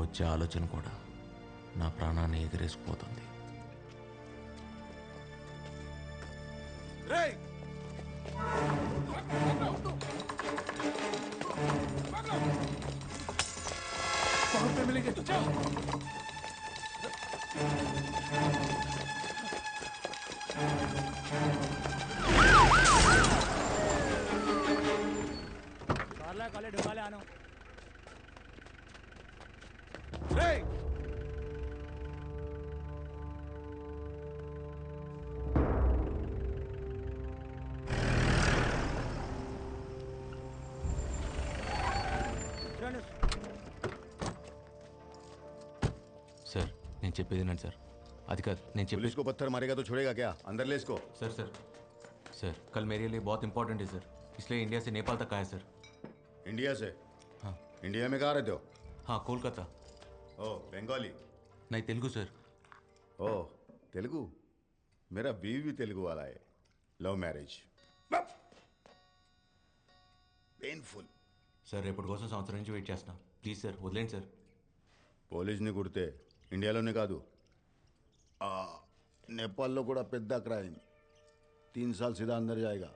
వచ్చే ఆలోచన కూడా నా ప్రాణాన్ని ఎగిరేసిపోతుంది. सर నేను చెప్పేది వినండి సార్. అది కాదు నేను చెప్పేది. पुलिस को पत्थर मारेगा तो छोड़ेगा क्या? अंदर ले इसको। सर सर सर कल मेरे लिए बहुत इंपॉर्टेंट है सर, इसलिए इंडिया से नेपाल तक आया सर. इंडिया से? हाँ. इंडिया में कहाँ रहते हो? हाँ कोलकाता. ओ बंगाली? नहीं तेलुगु सर. ओ तेलुगु? मेरा बीवी भी तेलुगु वाला है. Love marriage. पेनफुल. సార్ రేపటి కోసం సంవత్సరం నుంచి వెయిట్ చేస్తున్నా. ప్లీజ్ సార్ వదిలేండి సార్. పోలీస్ని కుడితే ఇండియాలోనే కాదు నేపాల్లో కూడా పెద్ద క్రైమ్. 3 साल सीधा अंदर जाएगा.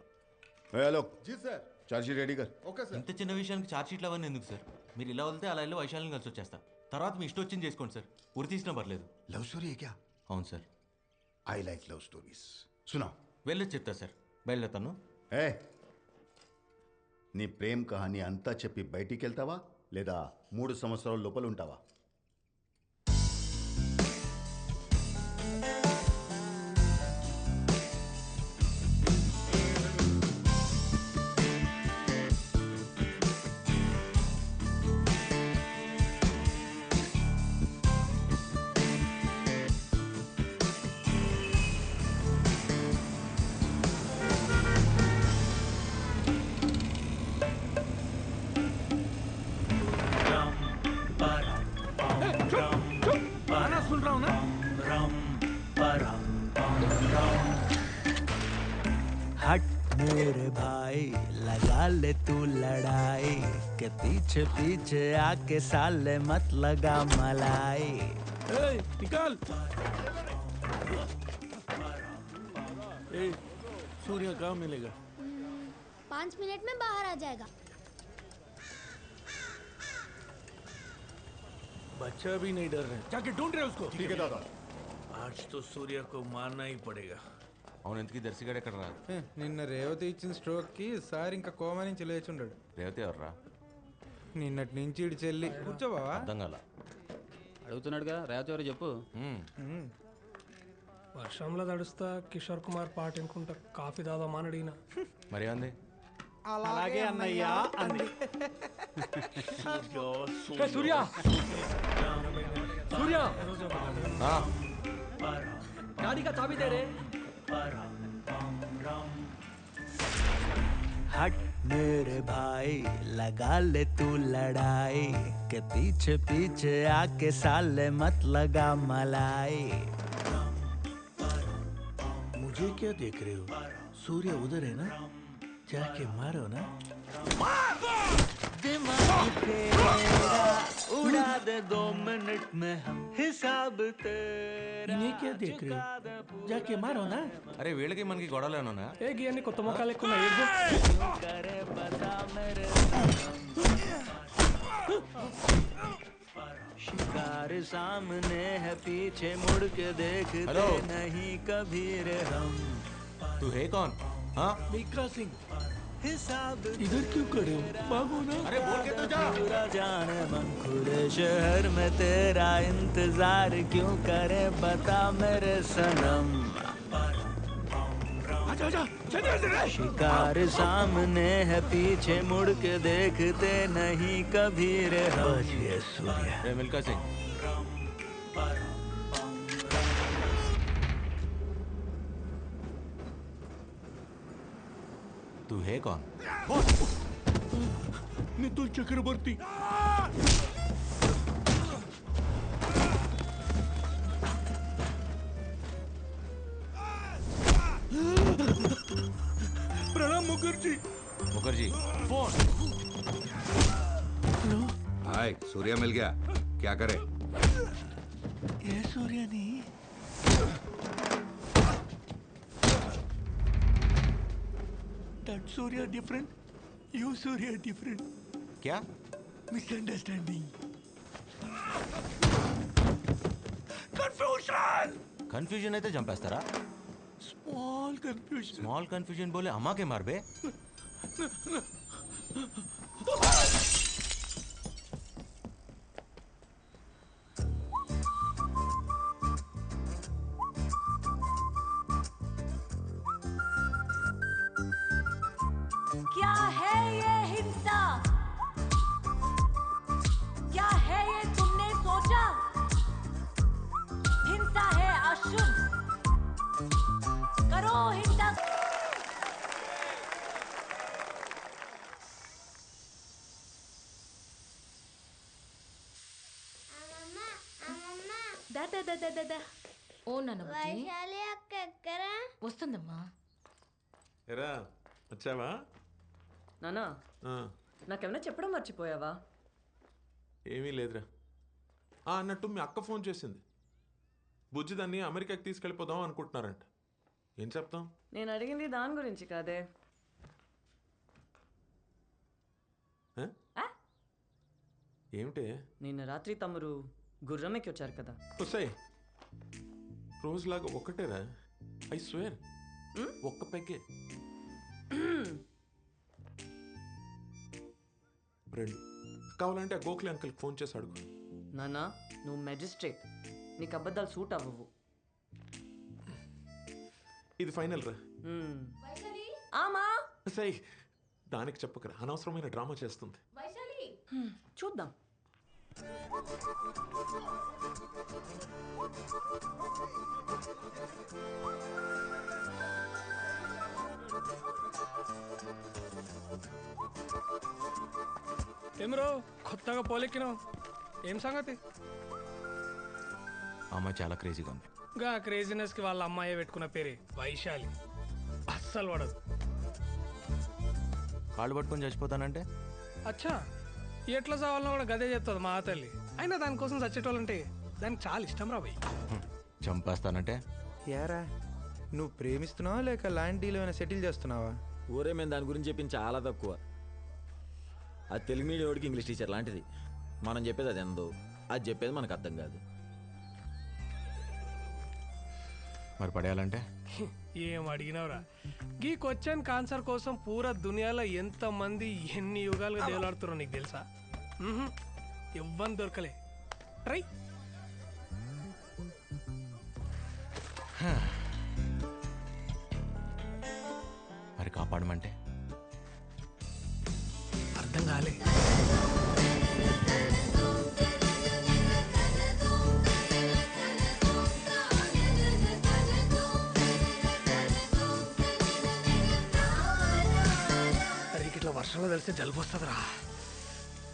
हेलो जी सर. चार्जशीट रेडी कर. Okay sir. ఇంత చిన్న విషయానికి ఛార్జ్ షీట్లు అవన్నీ ఎందుకు సార్? మీరు ఇలా వెళ్తే అలా వెళ్ళి వైశాల్యం కలిసి వచ్చేస్తా. తర్వాత మీ ఇష్టం వచ్చింది చేసుకోండి సార్. ఉరి తీసినా పర్లేదు. लव स्टोरी है क्या? అవును sir. I like love stories. सुनाओ. వెళ్ళొచ్చి చెప్తా సార్. బయలుదేరుతాను. ఏ నీ ప్రేమ్ కహాని అంతా చెప్పి బయటికి వెళ్తావా లేదా 3 సంవత్సరాల లోపల ఉంటావా? हट मेरे भाई लगा ले तू लड़ाई के पीछे पीछे आके साले मत लगा मलाई. निकाल. सूर्य कहाँ मिलेगा? 5 मिनट में बाहर आ जाएगा. बच्चा भी नहीं डर रहे. जाके ढूंढ रहे उसको. ठीक है दादा. आज तो सूर्य को मारना ही पड़ेगा. అవును ఎందుకు దర్శిగాడు ఎక్కడ రా? నిన్న రేవతి ఇచ్చిన స్ట్రోక్కి సార్ ఇంకా కోమా నుంచి లేచుండాడు. రేవతి ఎవర్రా? నిన్నటి నుంచి ఇడి చెల్లి. కూర్చోబావా? అర్థం కాల. అడుగుతున్నాడుగా రేవతి ఎవరు చెప్పు. వర్షంలో తడుస్తా కిషోర్ కుమార్ పాట వినుకుంటా కాఫీ తాదామా అని అడిగిన. మరి అంది అలాగే అన్నయ్యా అంది. సూర్య సూర్య गाड़ी का चाबी दे रे. हट मेरे भाई लगा ले तू लड़ाई के पीछे पीछे आके साले मत लगा मलाई. मुझे क्या देख रहे हो? सूर्य उधर है ना, जाके मारो ना. दिमाग तेरा उड़ा दे 2 मिनट में हम हिसाब तेरा. इन्हें क्या देख रहे हो? जाके मारो ना. అరే వీళ్ళకి మనకి గొడవలేనా? ఏ గియన్ని కొత్త మొక్కలు ఎక్కువ करे बता मेरे शिकार सामने है पीछे मुड़ के देखते हेलो? नहीं कभी रे हम. तू है कौन? हाँ मिल्खा सिंह हिसाब इधर क्यों खड़े हो? भागो ना. अरे बोल के तो जा. पूरा जाने मन खुले शहर में तेरा इंतजार क्यों करे बता मेरे सनम. आजा आजा चलिए इधर. शिकार सामने है पीछे मुड़ के देखते नहीं कभी रे हम. ये सूर्य రే మిల్కా సింగ్ तू है कौन? नितुल चक्रवर्ती. प्रणाम मुखर्जी. मुखर्जी फोन. हाय सूर्या मिल गया. क्या करे? ఏ సూర్యని that Surya different you Surya different క్యా మిస్అండర్స్టాండింగ్ కన్ఫ్యూజన్ కన్ఫ్యూజన్ అయితే చంపేస్తారా? స్మాల్ కన్ఫ్యూజన్ స్మాల్ కన్ఫ్యూజన్ బోలే అమ్మాకే మారబే. क्या है ये हिंसा? क्या है ये तुमने सोचा? हिंसा है अशुभ, करो हिंसा. దా దా దా దా దా దా. ఓ నాన్న బుజ్జి. వైశాలి అక్క ఎక్కరా? వస్తుందమ్మా. ఎరా వచ్చావా? నానా ఆ, నాకేమైనా చెప్పడం మర్చిపోయావా? ఏమీ లేదురా. అన్నట్టు మీ అక్క ఫోన్ చేసింది. బుజ్జి దాన్ని అమెరికాకి తీసుకెళ్ళిపోదాం అనుకుంటున్నారంట. ఏం చెప్తాం? నేను అడిగింది దాని గురించి కాదే. ఆ? ఆ? ఏమిటే? నిన్న రాత్రి తమరు గుర్రం ఎక్కి వచ్చారు కదా. వస్తాయి రోజులాగా ఒక్కటేరా. ఐ స్వేర్ ఒక్క పెగ్గే. రెండు కావాలంటే ఆ గోఖలే అంకుల్కి ఫోన్ చేసి అడుగు. నానా నువ్వు మెజిస్ట్రేట్, నీకు అబద్ధాలు సూట్ అవ్వవు. ఇది ఫైనల్ రా. ఆమా సై దానికి చెప్పకరా, అనవసరమైన డ్రామా చేస్తుంది. చూద్దాం. ఏమరో కొత్తగా పోలెక్కినావు, ఏం సంగతి? అమ్మాయి చాలా క్రేజీగా ఉంది. గా క్రేజీనెస్కి వాళ్ళ అమ్మాయి పెట్టుకున్న పేరే వైశాలి. అస్సలు పడదు. కాళ్ళు పట్టుకొని చచ్చిపోతానంటే అచ్చా ఎట్లా చావాలన్నా కూడా గదే చెప్తుంది మా తల్లి. అయినా దానికోసం చచ్చేటోళ్ళంటే దానికి చాలా ఇష్టం రా భయ్. చంపేస్తానంటే యారా నువ్వు ప్రేమిస్తున్నావా లేక ల్యాండ్ డీల్ ఏమైనా సెటిల్ చేస్తున్నావా? ఊరే మేము దాని గురించి చెప్పింది చాలా తక్కువ. అది తెలుగు మీడియం ఇంగ్లీష్ టీచర్ లాంటిది. మనం చెప్పేది అది ఎందో, అది చెప్పేది మనకు అర్థం కాదు. మరి పడేయాలంటే ఏం అడిగినవరా? ఈ క్వశ్చన్ ఆన్సర్ కోసం పూరా దునియాలో ఎంతమంది ఎన్ని యుగాలుగా దేవులాడుతారో నీకు తెలుసా? ఇవ్వని దొరకలే. ట్రై. మరి కాపాడమంటే అర్థం కాలే. అరే ఇట్లా వర్షంలో తెలిస్తే జలుబు వస్తుందిరా.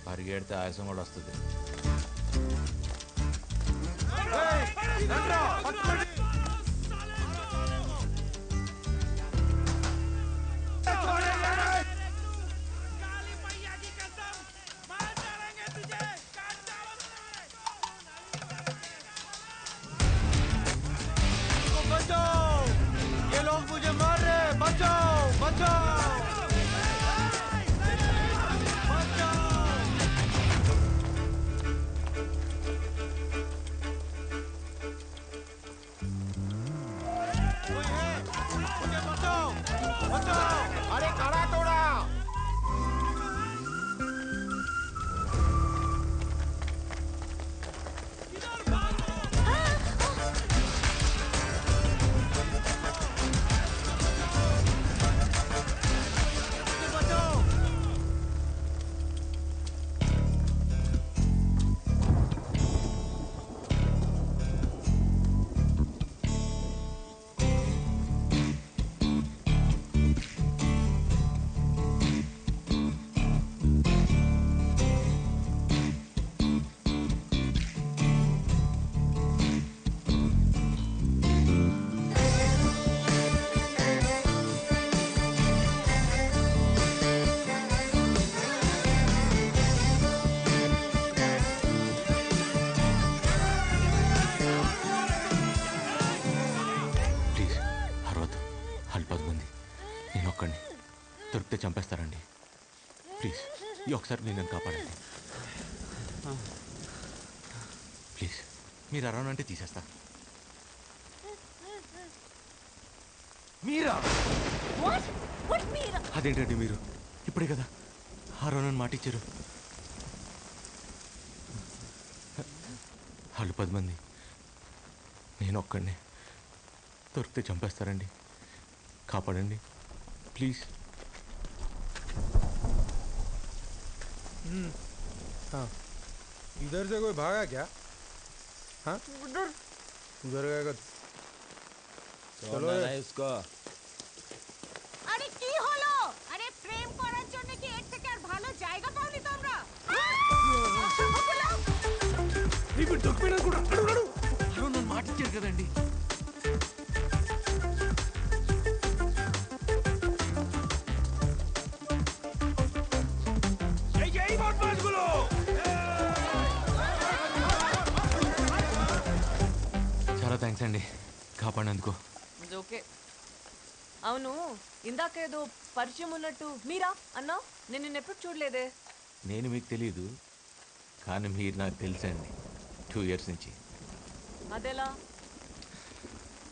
పరిగెడితే ఆయాసం కూడా వస్తుంది. దొరికితే చంపేస్తారండి. ప్లీజ్ ఈ ఒకసారి నేను నన్ను కాపాడండి. ప్లీజ్ మీరు అరౌండ్ అంటే తీసేస్తా. మీరా? అదేంటండి మీరు ఇప్పుడే కదా అరౌండ్ మాట ఇచ్చారు. వాళ్ళు 10 మంది, నేను ఒక్కడిని. దొరికితే చంపేస్తారండి. కాపాడండి ప్లీజ్. हाँ इधर से कोई भागा क्या? हाँ उधर गएगा। চলো আরে কি হলো? আরে প্রেম করার জন্য কি এর থেকে আর ভালো জায়গা পাওনি তোমরা? ఇప్పుడు దొరికిపోయినా కూడా అడుగు నన్ను మాట ఇచ్చారు కదండి. చాలా థ్యాంక్స్ అండి కాపాడినందుకు. ఓకే. అవును, ఇందాక ఏదో పరిచయం ఉన్నట్టు మీరా అన్నా? నేను నిన్న ఎప్పుడు చూడలేదే. నేను మీకు తెలియదు కానీ మీరు నాకు తెలుసండి. 2 years నుంచి. అదెలా?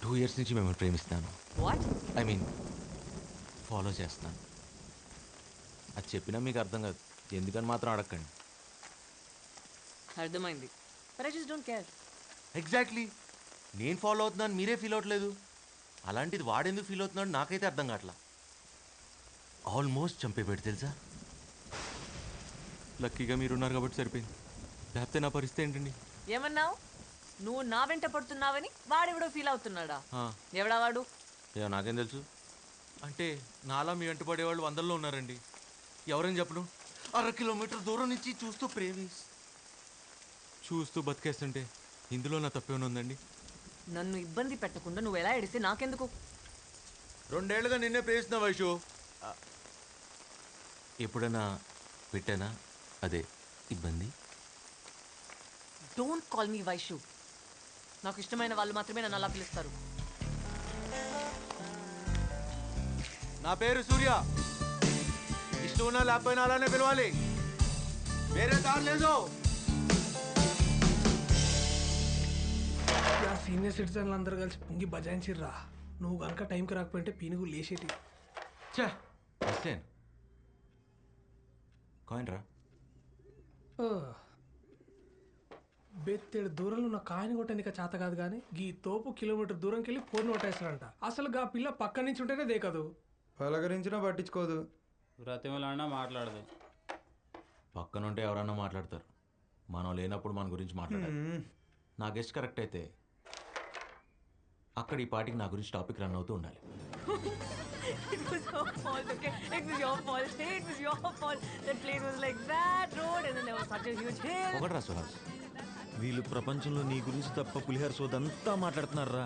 2 years నుంచి మిమ్మల్ని ప్రేమిస్తాను. వాట్? ఐ మీన్ ఫాలో చేస్తున్నాను. అది చెప్పినా మీకు అర్థం కాదు, ఎందుకని మాత్రం అడగండి. అర్థమైంది. But I just don't care. Exactly, నేను ఫాలో అవుతున్నాను మీరే ఫీల్ అవ్వట్లేదు. అలాంటిది వాడెందుకు ఫీల్ అవుతున్నాడు నాకైతే అర్థం కావట్లా. ఆల్మోస్ట్ చంపేపెట్టి తెలుసా. లక్కీగా మీరున్నారు కాబట్టి సరిపోయింది, లేకపోతే నా పరిస్థితి ఏంటండి. ఏమన్నావు? నువ్వు నా వెంట పడుతున్నావని వాడెవడో ఫీల్ అవుతున్నాడా? ఎవడా వాడు? ఏమో నాకేం తెలుసు. అంటే నాలా మీ వెంట పడేవాళ్ళు 100లో ఉన్నారండి. ఎవరని చెప్పను, 1/2 kilometer దూరం నుంచి చూస్తూ బతికేస్తుంటే ఇందులో నా తప్పేమైనా ఉందండి? నన్ను ఇబ్బంది పెట్టకుండా నువ్వు ఎలా ఎడిస్తే నాకెందుకు? 2 ఏళ్ళుగా నిన్నే ప్రేమిస్తున్నా వైషు. ఎప్పుడైనా పెట్టానా అదే ఇబ్బంది? Don't call me Vaishu. నాకు ఇష్టమైన వాళ్ళు మాత్రమే నన్ను అలా పిలుస్తారు. నా పేరు సూర్య. ఇష్టం ఉన్నా లేకపోయినా అలానే పిలవాలి, వేరే దారి లేదు. సీనియర్ సిటిజన్లు అందరూ కలిసి పొంగి బజాయించిర్రా. నువ్వు కనుక టైంకి రాకపోయింటే పీనుగు లేచేటి. కాయిన్ రా. బెత్తేడు దూరంలో ఉన్న కాయని కొట్టేందుకు చేత కాదు కానీ ఈ తోపు కిలోమీటర్ దూరంకి వెళ్ళి ఫోన్ కొట్టేస్తాడంట. అసలు గా పిల్ల పక్క నుంచి ఉంటేనే దేకదు. పలకరించినా పట్టించుకోదు, బ్రతిమలాడినా మాట్లాడదు. పక్కనుంటే ఎవరన్నా మాట్లాడతారు, మనం లేనప్పుడు మన గురించి మాట్లాడాలి. నా గెస్ట్ కరెక్ట్ అయితే అక్కడ ఈ పాటికి నా గురించి టాపిక్ రన్ అవుతూ ఉండాలి. It was your fault, okay? It was your fault. It was your fault. That place was like that road and then there was such a huge hill. ఒకటి రా సుహాస్, వీళ్ళు ప్రపంచంలో నీ గురించి తప్ప పులిహార సోదంతా మాట్లాడుతున్నారా.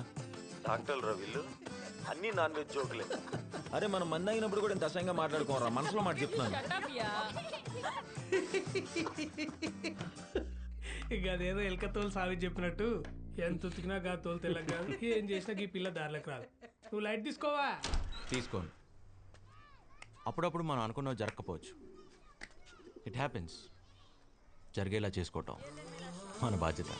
డాక్టర్లు రా వీళ్ళు, అన్ని నాన్ వెజ్ జోకులే. అరే మనం మంది అయినప్పుడు కూడా ఇంత అసహ్యంగా మాట్లాడుకోరా, మనసులో మాట చెప్తున్నాను. ఇక అదేదో ఎలక తోలు సావి చెప్పినట్టు ఎంత ఉతికినా గా తోలు తెల్లగా కాదు, ఏం చేసినా ఈ పిల్ల దారిలోకి రాదు. నువ్వు లైట్ తీసుకోవా? తీసుకోను. అప్పుడప్పుడు మనం అనుకున్నవి జరగకపోవచ్చు, ఇట్ హ్యాపెన్స్. జరిగేలా చేసుకోవటం మన బాధ్యత.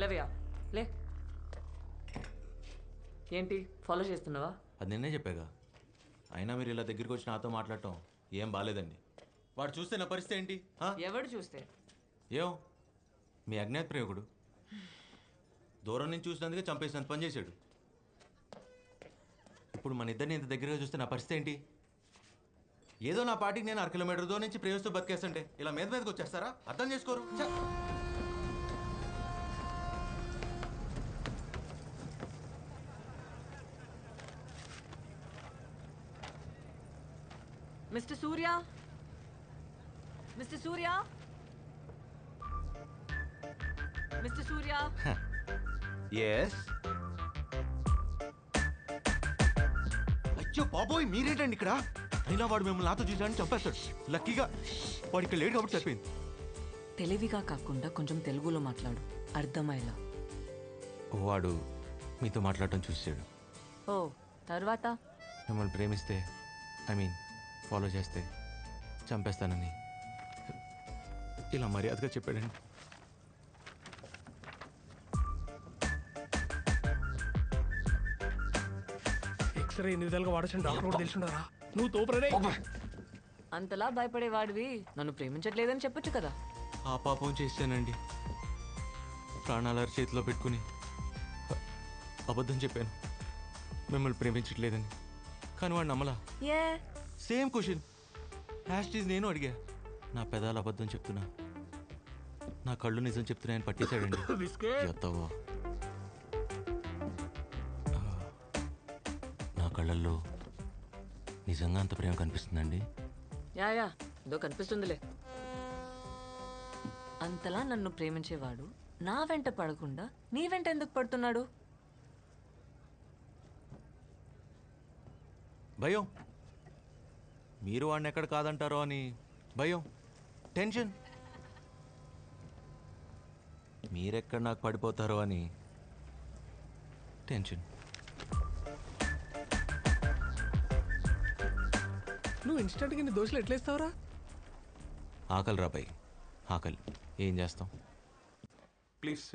లేవయ్యా లే. ఏంటి ఫాలో చేస్తున్నావా? అది నిన్నే చెప్పాగా. అయినా మీరు ఇలా దగ్గరికి వచ్చి నాతో మాట్లాడటం ఏం బాగాలేదండి. వాడు చూస్తే నా పరిస్థితి ఏంటి? ఎవడు చూస్తే? ఏం మీ అజ్ఞాత ప్రేమికుడు దూరం నుంచి చూసినందుకే చంపేసినంత పని చేశాడు. ఇప్పుడు మన ఇద్దరిని ఇంత దగ్గరగా చూస్తే నా పరిస్థితి ఏంటి? ఏదో నా పాటికి నేను 1/2 kilometer దూరం నుంచి ప్రేమిస్తూ బతికేస్తుంటే ఇలా మీదకి వచ్చేస్తారా? అర్థం చేసుకోరు. మిస్టర్ సూర్య, మిస్టర్ సూర్య, మిస్టర్ సూర్య. ఎస్. అయ్యో బాబోయ్ మీరేంటండి ఇక్కడ? అయినా వాడు మిమ్మల్ని నాతో చూసాడని చంపేస్తాడు. లక్కీగా వాడు ఇక్కడ లేడు కాబట్టి సరిపోయింది. తెలివిగా కాకుండా కొంచెం తెలుగులో మాట్లాడు, అర్థమయ్యేలా. వాడు మీతో మాట్లాడటం చూసాడు. ఓ తర్వాత మిమ్మల్ని ప్రేమిస్తే ఫాలో చేస్తే చంపేస్తానని ఇలా మర్యాదగా చెప్పాడండి. ఎక్స్రే ఎన్ని విధాలుగా వాడచ్చు డాక్టర్ కూడా తెలిసిండారా? నువ్వు తోపరే. అంతలా భయపడేవాడివి నన్ను ప్రేమించట్లేదని చెప్పొచ్చు కదా. ఆ పాపం చేశానండి. ప్రాణాల చేతిలో పెట్టుకుని అబద్ధం చెప్పాను మిమ్మల్ని ప్రేమించట్లేదని. కానీ వాడు నమ్మలా. ఏ సేమ్ క్వశ్చన్ హ్యాష్టీజ్ నేను అడిగా. నా పెదాలు అబద్ధం చెప్తున్నా, నా కళ్ళు నిజం చెప్తున్నాయని పట్టేశాడండి. ఎత్తవా నా కళ్ళల్లో నిజంగా అంత ప్రేమ కనిపిస్తుందండి. యా ఏదో కనిపిస్తుందిలే. అంతలా నన్ను ప్రేమించేవాడు నా వెంట పడకుండా నీ వెంట ఎందుకు పడుతున్నాడు? భయం. మీరు వాడిని ఎక్కడ కాదంటారో అని భయం, టెన్షన్. మీరెక్కడ నాకు పడిపోతారో అని టెన్షన్. నువ్వు ఇన్స్టెంట్గా నీ దోశలు ఎట్లా ఇస్తావురా? ఆకలి రాబాయి, ఆకలి. ఏం చేస్తాం? ప్లీజ్